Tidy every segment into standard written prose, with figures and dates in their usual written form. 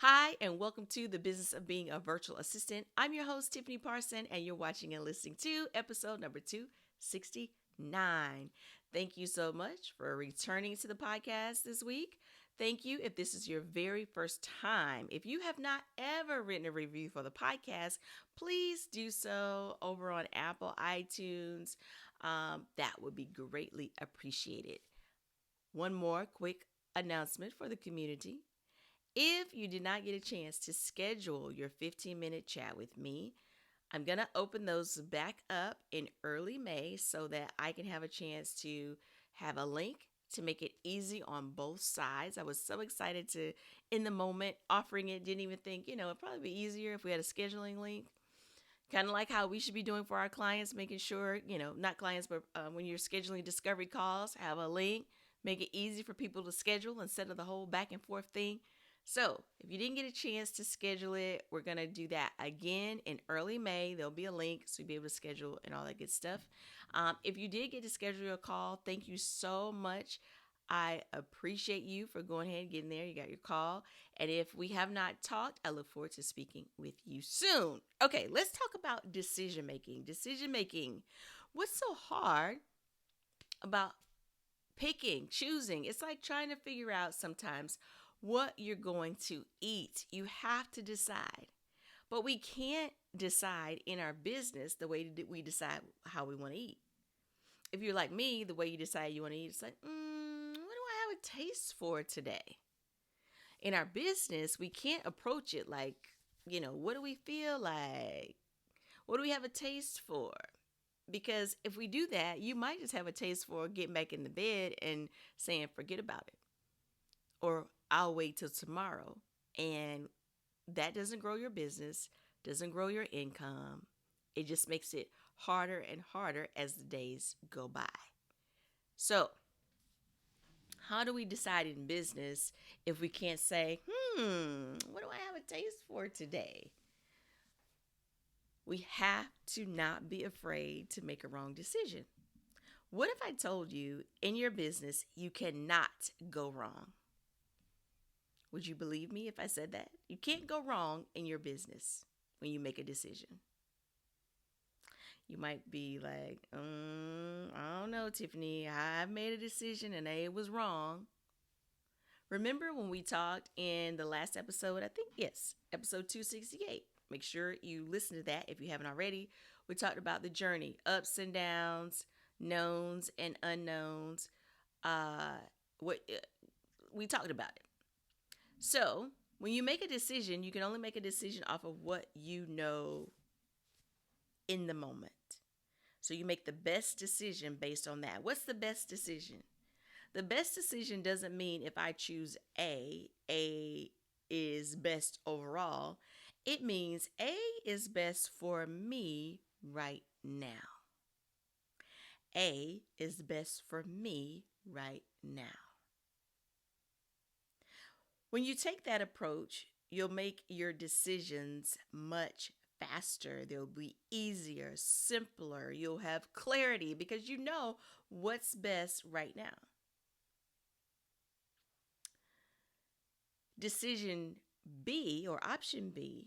Hi, and welcome to the business of being a virtual assistant. I'm your host, Tiffany Parson, and you're watching and listening to episode number 269. Thank you so much for returning to the podcast this week. Thank you if this is your very first time. If you have not ever written a review for the podcast, please do so over on Apple iTunes. That would be greatly appreciated. One more quick announcement for the community. If you did not get a chance to schedule your 15-minute chat with me, I'm going to open those back up in early May so that I can have a chance to have a link to make it easy on both sides. I was so excited to, in the moment, offering it, didn't even think, it'd probably be easier if we had a scheduling link. Kind of like how we should be doing for our clients, making sure, not clients, but when you're scheduling discovery calls, have a link, make it easy for people to schedule instead of the whole back and forth thing. So, if you didn't get a chance to schedule it, we're going to do that again in early May. There'll be a link so you'll be able to schedule and all that good stuff. If you did get to schedule your call, thank you so much. I appreciate you for going ahead and getting there. You got your call. And if we have not talked, I look forward to speaking with you soon. Okay, let's talk about decision making. Decision making. What's so hard about choosing? It's like trying to figure out sometimes what you're going to eat. You have to decide. But we can't decide in our business the way that we decide how we want to eat. If you're like me, the way you decide you want to eat, it's like, what do I have a taste for today? In our business, we can't approach it like, what do we feel like? What do we have a taste for? Because if we do that, you might just have a taste for getting back in the bed and saying, forget about it. Or I'll wait till tomorrow. And that doesn't grow your business, doesn't grow your income. It just makes it harder and harder as the days go by. So, how do we decide in business if we can't say, what do I have a taste for today? We have to not be afraid to make a wrong decision. What if I told you in your business you cannot go wrong? Would you believe me if I said that? You can't go wrong in your business when you make a decision. You might be like, I don't know, Tiffany. I made a decision and it was wrong. Remember when we talked in the last episode? I think, yes, episode 268. Make sure you listen to that if you haven't already. We talked about the journey, ups and downs, knowns and unknowns. What we talked about it. So, when you make a decision, you can only make a decision off of what you know in the moment. So, you make the best decision based on that. What's the best decision? The best decision doesn't mean if I choose A is best overall. It means A is best for me right now. A is best for me right now. When you take that approach, you'll make your decisions much faster. They'll be easier, simpler. You'll have clarity because you know what's best right now. Decision B or option B,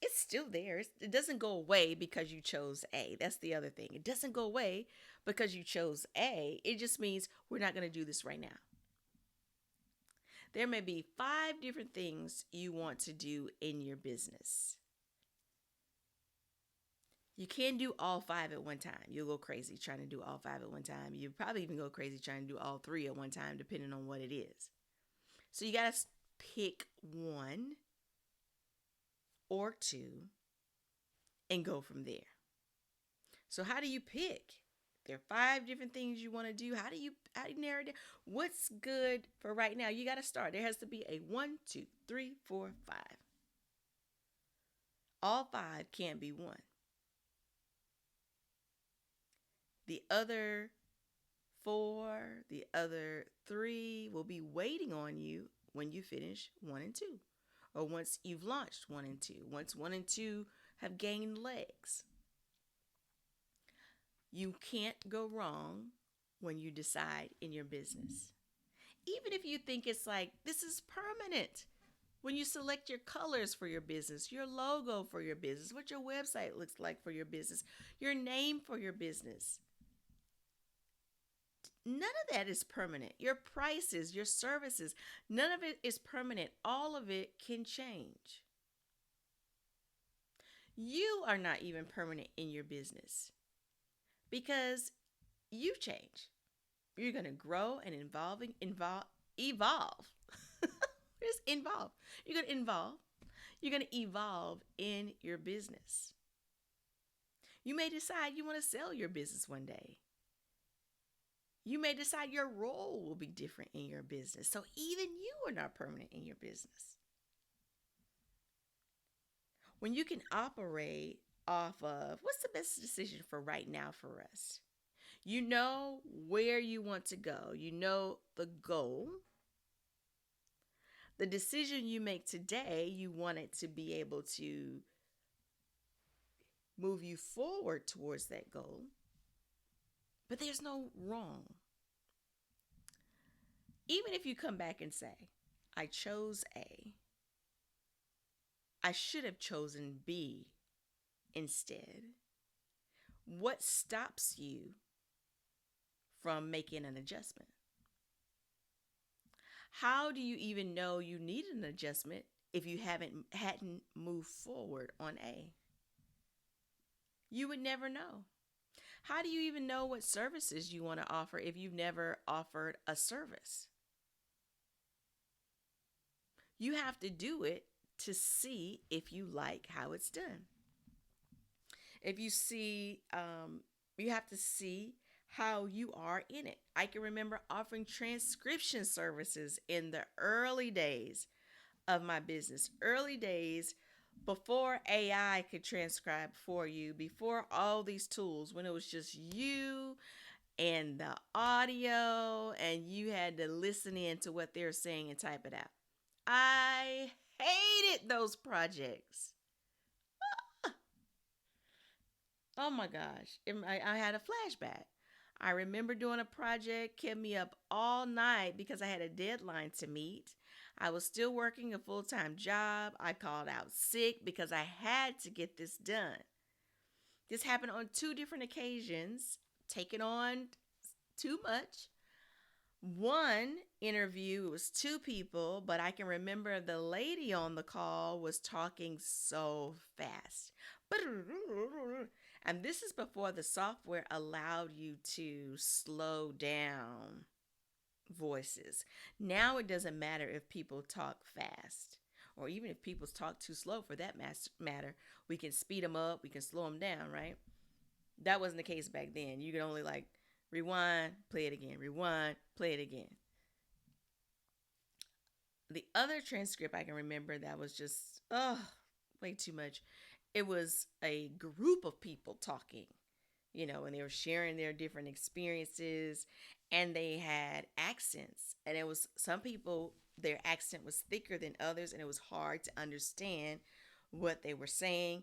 it's still there. It doesn't go away because you chose A. That's the other thing. It doesn't go away because you chose A. It just means we're not going to do this right now. There may be 5 different things you want to do in your business. You can't do all 5 at one time. You'll go crazy trying to do all 5 at one time. You probably even go crazy trying to do all 3 at one time, depending on what it is. So you got to pick 1 or 2 and go from there. So how do you pick? There are 5 different things you want to do. How do you narrow it down? What's good for right now? You got to start. There has to be a 1, 2, 3, 4, 5. All 5 can't be 1. The other 4, the other 3 will be waiting on you when you finish 1 and 2. Or once you've launched 1 and 2. Once 1 and 2 have gained legs. You can't go wrong when you decide in your business. Even if you think it's like, this is permanent. When you select your colors for your business, your logo for your business, what your website looks like for your business, your name for your business, none of that is permanent. Your prices, your services, none of it is permanent. All of it can change. You are not even permanent in your business because you change. You're going to grow and evolve. Just involve. You're going to involve. You're going to evolve in your business. You may decide you want to sell your business one day. You may decide your role will be different in your business. So even you are not permanent in your business. When you can operate off of what's the best decision for right now for us? You know where you want to go, you know the goal. The decision you make today, you want it to be able to move you forward towards that goal. But there's no wrong. Even if you come back and say, I chose A, I should have chosen B instead. What stops you from making an adjustment? How do you even know you need an adjustment if you hadn't moved forward on A? You would never know. How do you even know what services you want to offer if you've never offered a service? You have to do it to see if you like how it's done. If you see, you have to see how you are in it. I can remember offering transcription services in the early days of my business, early days before AI could transcribe for you, before all these tools, when it was just you and the audio, and you had to listen in to what they're saying and type it out. I hated those projects. Oh my gosh. I had a flashback. I remember doing a project, kept me up all night because I had a deadline to meet. I was still working a full time job. I called out sick because I had to get this done. This happened on two different occasions, taking on too much. One interview, it was two people, but I can remember the lady on the call was talking so fast. And this is before the software allowed you to slow down voices. Now it doesn't matter if people talk fast or even if people talk too slow for that matter. We can speed them up, we can slow them down, right? That wasn't the case back then. You could only like rewind, play it again, rewind, play it again. The other transcript I can remember that was just, way too much. It was a group of people talking, and they were sharing their different experiences and they had accents. And it was some people, their accent was thicker than others and it was hard to understand what they were saying.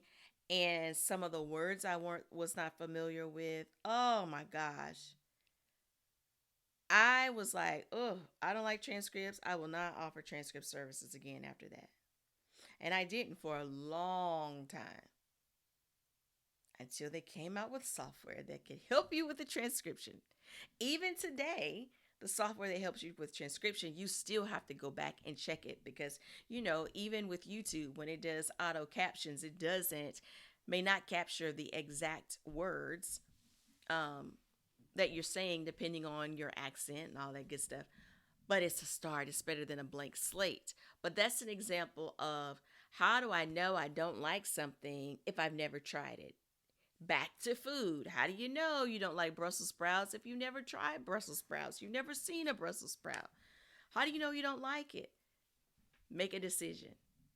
And some of the words I was not familiar with. Oh my gosh. I was like, oh, I don't like transcripts. I will not offer transcript services again after that. And I didn't for a long time until they came out with software that could help you with the transcription. Even today, the software that helps you with transcription, you still have to go back and check it because, even with YouTube, when it does auto captions, it may not capture the exact words that you're saying depending on your accent and all that good stuff. But it's a start. It's better than a blank slate. But that's an example of how do I know I don't like something if I've never tried it? Back to food. How do you know you don't like Brussels sprouts if you never tried Brussels sprouts? You've never seen a Brussels sprout. How do you know you don't like it? Make a decision.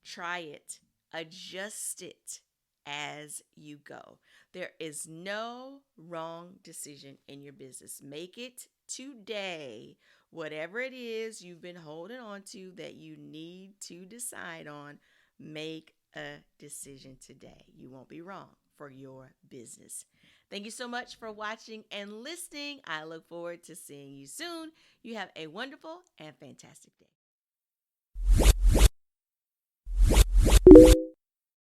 Try it. Adjust it as you go. There is no wrong decision in your business. Make it today. Whatever it is you've been holding on to that you need to decide on, make a decision today. You won't be wrong for your business. Thank you so much for watching and listening. I look forward to seeing you soon. You have a wonderful and fantastic day.